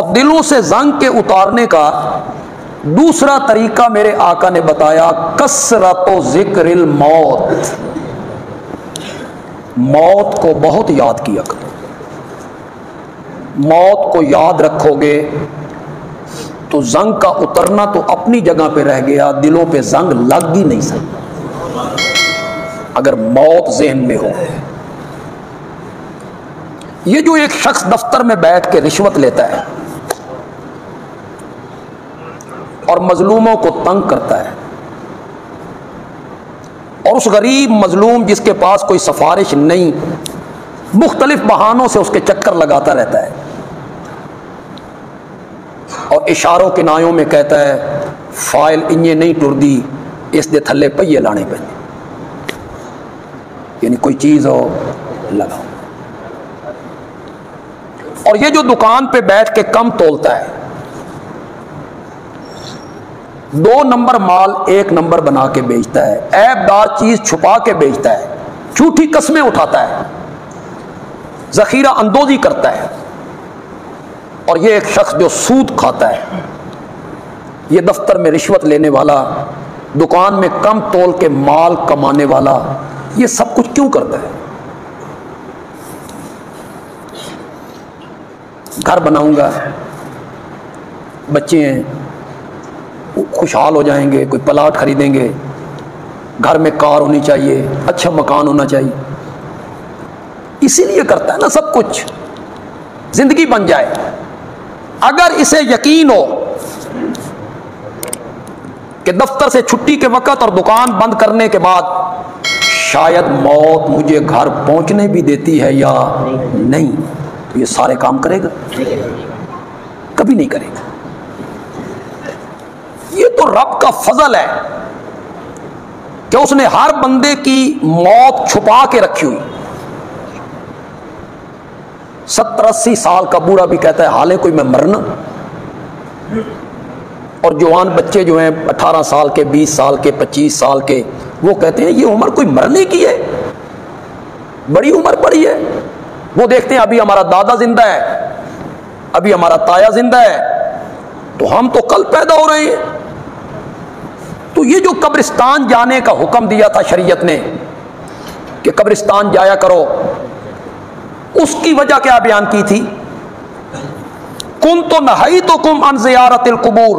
اور دلوں سے زنگ کے اتارنے کا دوسرا طریقہ میرے آقا نے بتایا، کثرت و ذکر الموت، موت کو بہت یاد کیا کرو۔ موت کو یاد رکھو گے تو زنگ کا اترنا تو اپنی جگہ پہ رہ گیا، دلوں پہ زنگ لگ ہی نہیں سکتا اگر موت ذہن میں ہو۔ یہ جو ایک شخص دفتر میں بیٹھ کے رشوت لیتا ہے اور مظلوموں کو تنگ کرتا ہے، اور اس غریب مظلوم جس کے پاس کوئی سفارش نہیں، مختلف بہانوں سے اس کے چکر لگاتا رہتا ہے اور اشاروں کنایوں میں کہتا ہے فائل انجے نہیں ٹردی، اس دے تھلے پہیے لانے پہ، یعنی کوئی چیز ہو لگاؤ۔ اور یہ جو دکان پہ بیٹھ کے کم تولتا ہے، 2 نمبر مال 1 نمبر بنا کے بیچتا ہے، عیب دار چیز چھپا کے بیچتا ہے، جھوٹی قسمیں اٹھاتا ہے، ذخیرہ اندوزی کرتا ہے، اور یہ ایک شخص جو سود کھاتا ہے، یہ دفتر میں رشوت لینے والا، دکان میں کم تول کے مال کمانے والا، یہ سب کچھ کیوں کرتا ہے؟ گھر بناؤں گا، بچے ہیں خوشحال ہو جائیں گے، کوئی پلاٹ خریدیں گے، گھر میں کار ہونی چاہیے، اچھا مکان ہونا چاہیے، اسی لیے کرتا ہے نا سب کچھ، زندگی بن جائے۔ اگر اسے یقین ہو کہ دفتر سے چھٹی کے وقت اور دکان بند کرنے کے بعد شاید موت مجھے گھر پہنچنے بھی دیتی ہے یا نہیں، تو یہ سارے کام کرے گا؟ کبھی نہیں کرے گا۔ یہ تو رب کا فضل ہے کہ اس نے ہر بندے کی موت چھپا کے رکھی ہوئی۔ 70-80 سال کا بوڑھا بھی کہتا ہے حالے کوئی میں مرنا، اور جوان بچے جو ہیں 18 سال کے، 20 سال کے، 25 سال کے، وہ کہتے ہیں یہ عمر کوئی مرنے کی ہے، بڑی عمر پڑی ہے۔ وہ دیکھتے ہیں ابھی ہمارا دادا زندہ ہے، ابھی ہمارا تایا زندہ ہے، تو ہم تو کل پیدا ہو رہے ہیں۔ تو یہ جو قبرستان جانے کا حکم دیا تھا شریعت نے کہ قبرستان جایا کرو، اس کی وجہ کیا بیان کی تھی؟ کنت نہیتکم عن زیارت القبور،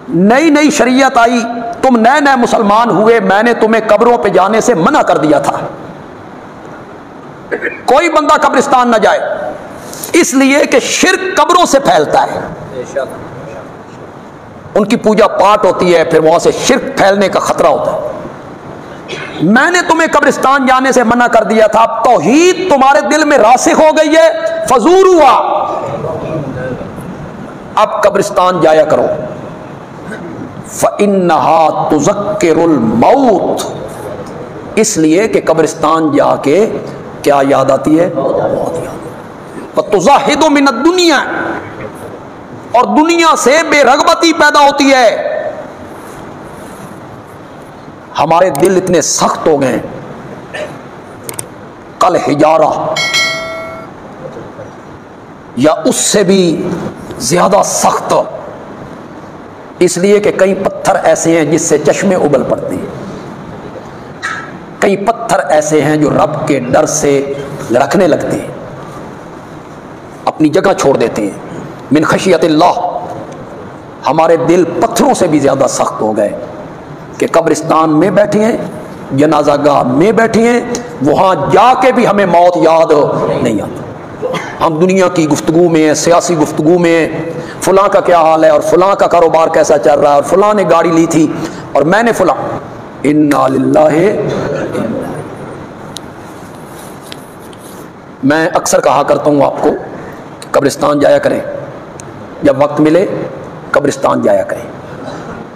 نئی نئی شریعت آئی، تم نئے نئے مسلمان ہوئے، میں نے تمہیں قبروں پہ جانے سے منع کر دیا تھا، کوئی بندہ قبرستان نہ جائے، اس لیے کہ شرک قبروں سے پھیلتا ہے، ان کی پوجا پاٹ ہوتی ہے، پھر وہاں سے شرک پھیلنے کا خطرہ ہوتا ہے۔ میں نے تمہیں قبرستان جانے سے منع کر دیا تھا، اب توحید تمہارے دل میں راسخ ہو گئی ہے، فزوروا، اب قبرستان جایا کرو، فإنہا تذکر الموت، اس لیے کہ قبرستان جا کے کیا یاد آتی ہے؟ وتزہد من الدنیا، اور دنیا سے بے رغبتی پیدا ہوتی ہے۔ ہمارے دل اتنے سخت ہو گئے، کل حجارہ یا اس سے بھی زیادہ سخت، اس لیے کہ کئی پتھر ایسے ہیں جس سے چشمے ابل پڑتے ہیں، کئی پتھر ایسے ہیں جو رب کے ڈر سے لڑکھنے لگتے ہیں، اپنی جگہ چھوڑ دیتے ہیں، من خشیت اللہ۔ ہمارے دل پتھروں سے بھی زیادہ سخت ہو گئے کہ قبرستان میں بیٹھے ہیں، جنازہ گاہ میں بیٹھے ہیں، وہاں جا کے بھی ہمیں موت یاد نہیں آتی۔ ہم دنیا کی گفتگو میں ہیں، سیاسی گفتگو میں ہیں، فلاں کا کیا حال ہے، اور فلاں کا کاروبار کیسا چل رہا ہے، اور فلاں نے گاڑی لی تھی، اور میں نے فلاں، انا للہ۔ میں اکثر کہا کرتا ہوں آپ کو، قبرستان جایا کریں، جب وقت ملے قبرستان جایا کریں،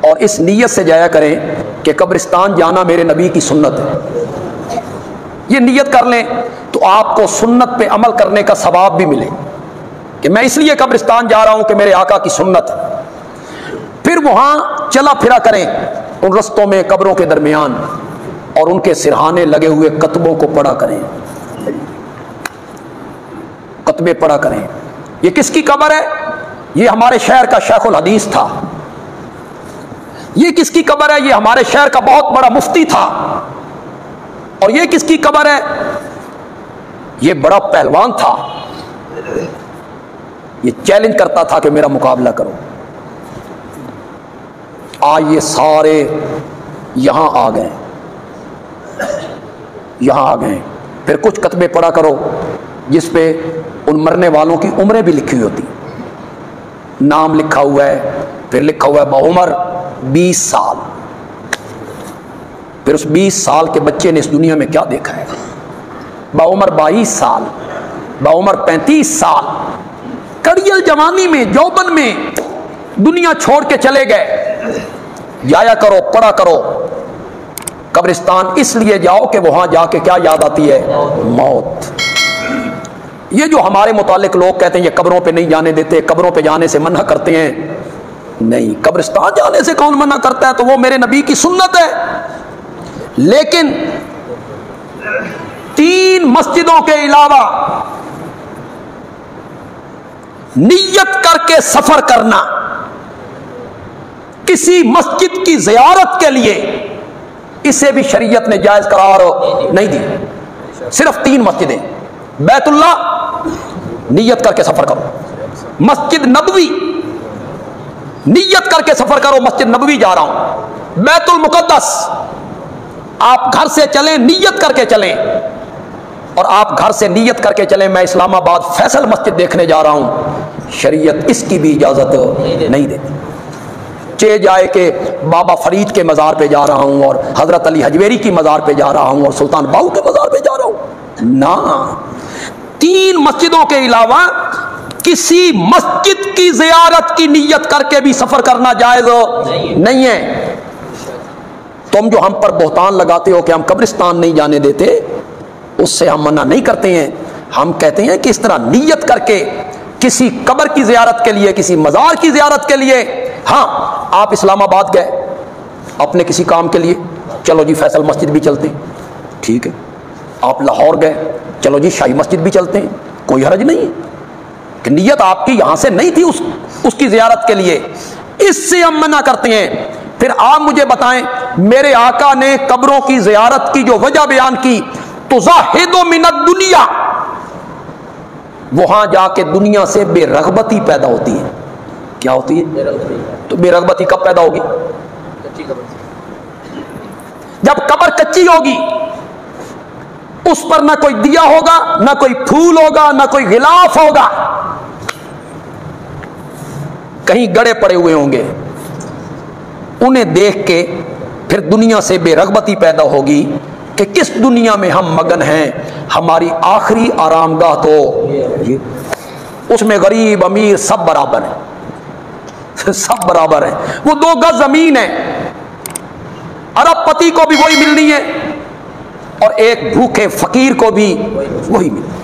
اور اس نیت سے جایا کریں کہ قبرستان جانا میرے نبی کی سنت ہے۔ یہ نیت کر لیں تو آپ کو سنت پہ عمل کرنے کا ثواب بھی ملے کہ میں اس لیے قبرستان جا رہا ہوں کہ میرے آقا کی سنت ہے۔ پھر وہاں چلا پھرا کریں ان رستوں میں، قبروں کے درمیان، اور ان کے سرہانے لگے ہوئے کتبوں کو پڑھا کریں، کتبے پڑھا کریں، یہ کس کی قبر ہے؟ یہ ہمارے شہر کا شیخ الحدیث تھا۔ یہ کس کی قبر ہے؟ یہ ہمارے شہر کا بہت بڑا مفتی تھا۔ اور یہ کس کی قبر ہے؟ یہ بڑا پہلوان تھا، یہ چیلنج کرتا تھا کہ میرا مقابلہ کرو۔ آج یہ سارے یہاں آ گئے، یہاں آ گئے۔ پھر کچھ کتبے پڑھا کرو جس پہ ان مرنے والوں کی عمریں بھی لکھی ہوتی، نام لکھا ہوا ہے، پھر لکھا ہوا ہے بعمر 20 سال۔ پھر اس 20 سال کے بچے نے اس دنیا میں کیا دیکھا ہے؟ بعمر 22 سال، بعمر 35 سال، کڑیل جوانی میں، جوبن میں دنیا چھوڑ کے چلے گئے۔ جایا کرو، پڑھا کرو۔ قبرستان اس لیے جاؤ کہ وہاں جا کے کیا یاد آتی ہے؟ موت۔ یہ جو ہمارے متعلق لوگ کہتے ہیں یہ قبروں پہ نہیں جانے دیتے، قبروں پہ جانے سے منع کرتے ہیں، نہیں، قبرستان جانے سے کون منع کرتا ہے؟ تو وہ میرے نبی کی سنت ہے۔ لیکن 3 مسجدوں کے علاوہ نیت کر کے سفر کرنا، کسی مسجد کی زیارت کے لیے، اسے بھی شریعت نے جائز قرار نہیں دی۔ صرف 3 مسجدیں، بیت اللہ نیت کر کے سفر کرو، مسجد نبوی نیت کر کے سفر کرو، مسجد نبوی جا رہا ہوں، بیت المقدس آپ گھر سے چلیں، نیت کر کے چلیں، اور آپ گھر سے نیت کر کے چلیں میں اسلام آباد فیصل مسجد دیکھنے جا رہا ہوں، شریعت اس کی بھی اجازت نہیں دیتی۔ چے جائے کہ بابا فرید کے مزار پہ جا رہا ہوں اور حضرت علی حجویری کی مزار پہ جا رہا ہوں اور سلطان باہو کے مزار پہ جا رہا ہوں، نہ، 3 مسجدوں کے علاوہ کسی مسجد کی زیارت کی نیت کر کے بھی سفر کرنا جائز نہیں ہے۔ تم جو ہم پر بہتان لگاتے ہو کہ ہم قبرستان نہیں جانے دیتے، اس سے ہم منع نہیں کرتے ہیں۔ ہم کہتے ہیں کہ اس طرح نیت کر کے کسی قبر کی زیارت کے لیے، کسی مزار کی زیارت کے لیے، ہاں آپ اسلام آباد گئے اپنے کسی کام کے لیے، چلو جی فیصل مسجد بھی چلتے ہیں، ٹھیک ہے۔ آپ لاہور گئے، چلو جی شاہی مسجد بھی چلتے ہیں، کوئی حرج نہیں ہے کہ نیت آپ کی یہاں سے نہیں تھی اس کی زیارت کے لیے، اس سے ہم منع کرتے ہیں۔ پھر آپ مجھے بتائیں، میرے آقا نے قبروں کی زیارت کی جو وجہ بیان کی، تزاہد من الدنیا، وہاں جا کے دنیا سے بے رغبتی پیدا ہوتی ہے۔ کیا ہوتی ہے؟ تو بے رغبتی کب پیدا ہوگی؟ جب قبر کچی ہوگی، اس پر نہ کوئی دیا ہوگا، نہ کوئی پھول ہوگا، نہ کوئی غلاف ہوگا، کہیں گڑے پڑے ہوئے ہوں گے، انہیں دیکھ کے پھر دنیا سے بے رغبتی پیدا ہوگی کہ کس دنیا میں ہم مگن ہیں، ہماری آخری آرام گاہ تو اس میں غریب امیر سب برابر ہیں، سب برابر ہیں، وہ 2 گز زمین ہے، ارب پتی کو بھی وہی ملنی ہے اور ایک بھوکے فقیر کو بھی وہی ملنی ہے۔